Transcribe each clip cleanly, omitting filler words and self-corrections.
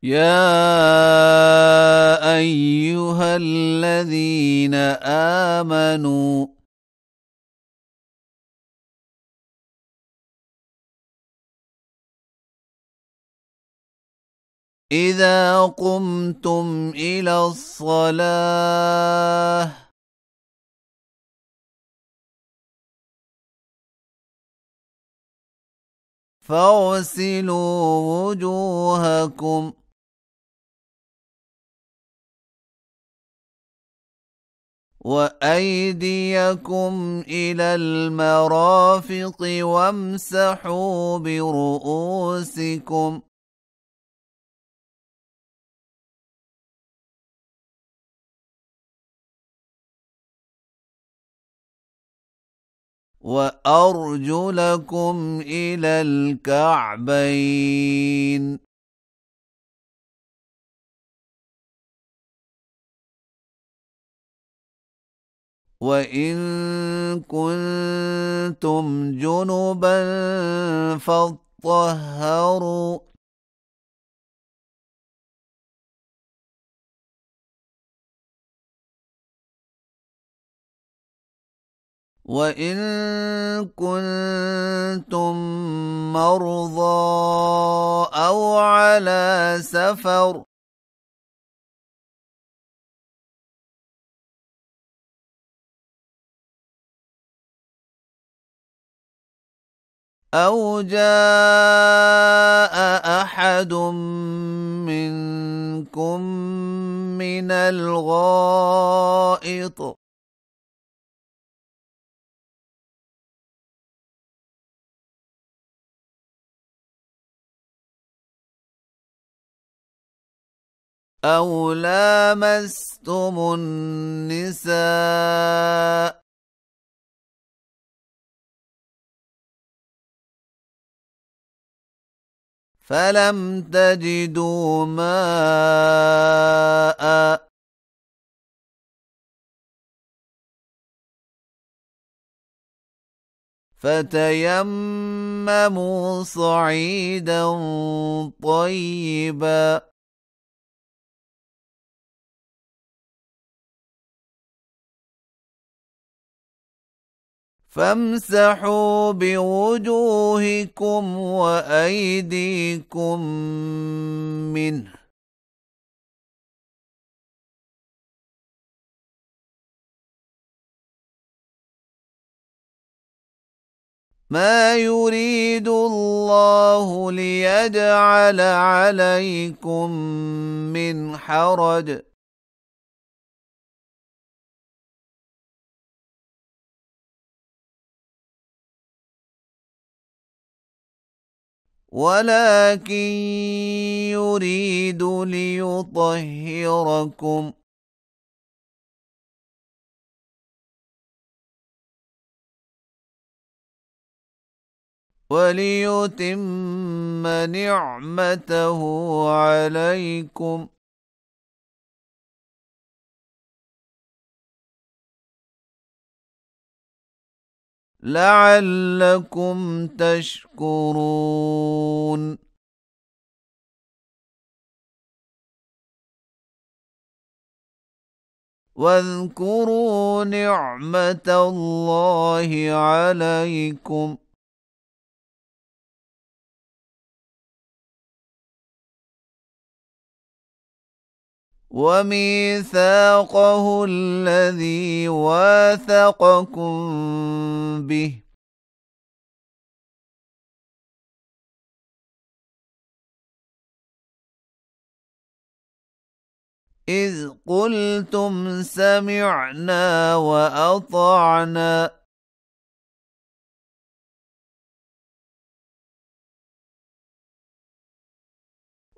يا أيها الذين آمنوا إذا قمتم إلى الصلاة فاغسلوا وجوهكم وأيديكم إلى المرافق وامسحوا برؤوسكم وأرجلكم إلى الكعبين وإن كنتم جنبا فاطهروا وإن كنتم مرضى أو على سفر أو جاء أحد منكم من الغائط أو لامستم النساء فلم تجدوا ماء فتيمموا صعيدا طيبا فامسحوا بوجوهكم وأيديكم منه ما يريد الله ليجعل عليكم من حرج ولكن يريد ليطهركم وليتم نعمته عليكم لعلكم تشكرون واذكروا نعمة الله عليكم وميثاقه الذي واثقكم به إذ قلتم سمعنا وأطعنا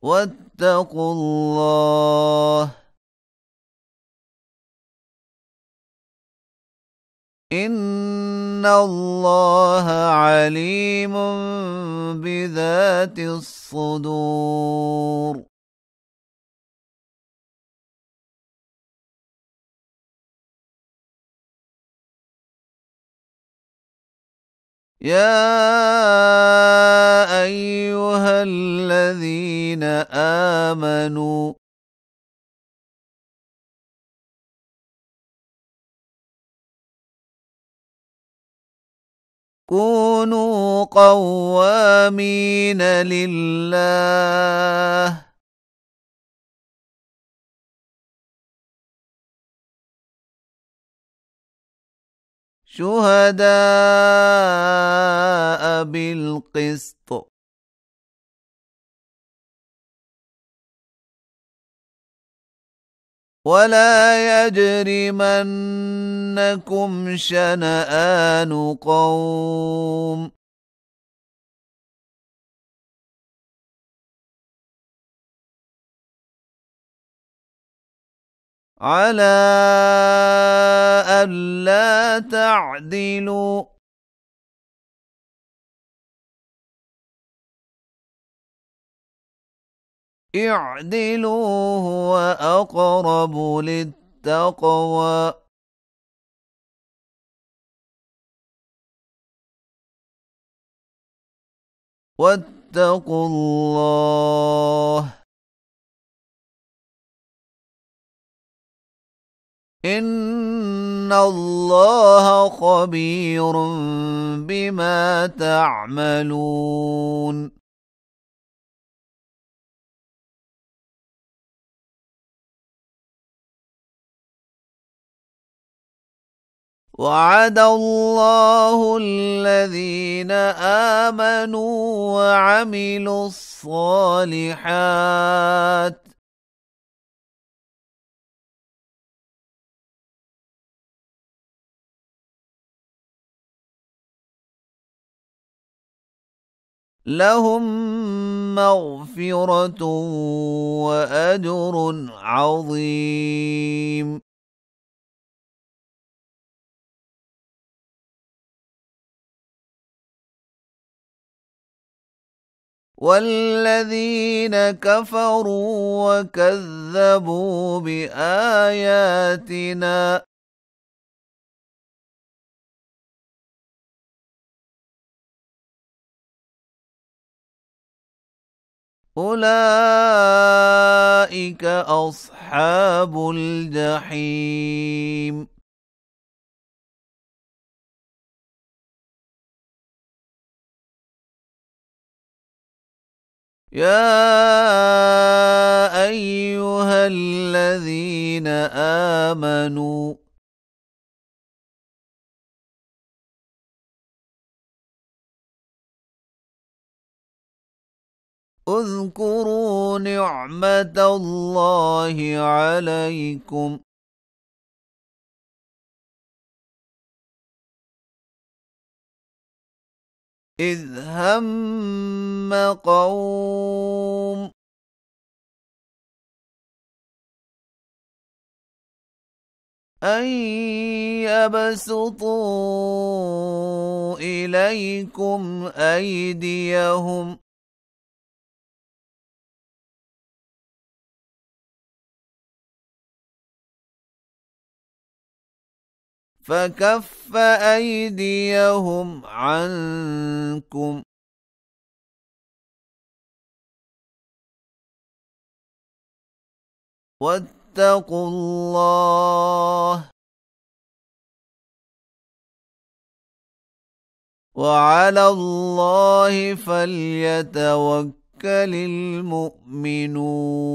واتقوا الله إن الله عليم بذات الصدور يا أيها الذين الذين آمنوا كونوا قوامين لله شهداء بالقسط ولا يجرمنكم شنآن قوم على ألا تعدلوا اعدلوا هو أقرب للتقوى واتقوا الله إن الله خبير بما تعملون وعد الله الذين آمنوا وعملوا الصالحات لهم مغفرة وأجر عظيم والذين كفروا وكذبوا بآياتنا أولئك أصحاب الجحيم يا أيها الذين آمنوا اذكروا نعمة الله عليكم إذ هم قوم أن يبسطوا إليكم أيديهم فكف أيديهم عنكم واتقوا الله وعلى الله فليتوكل المؤمنون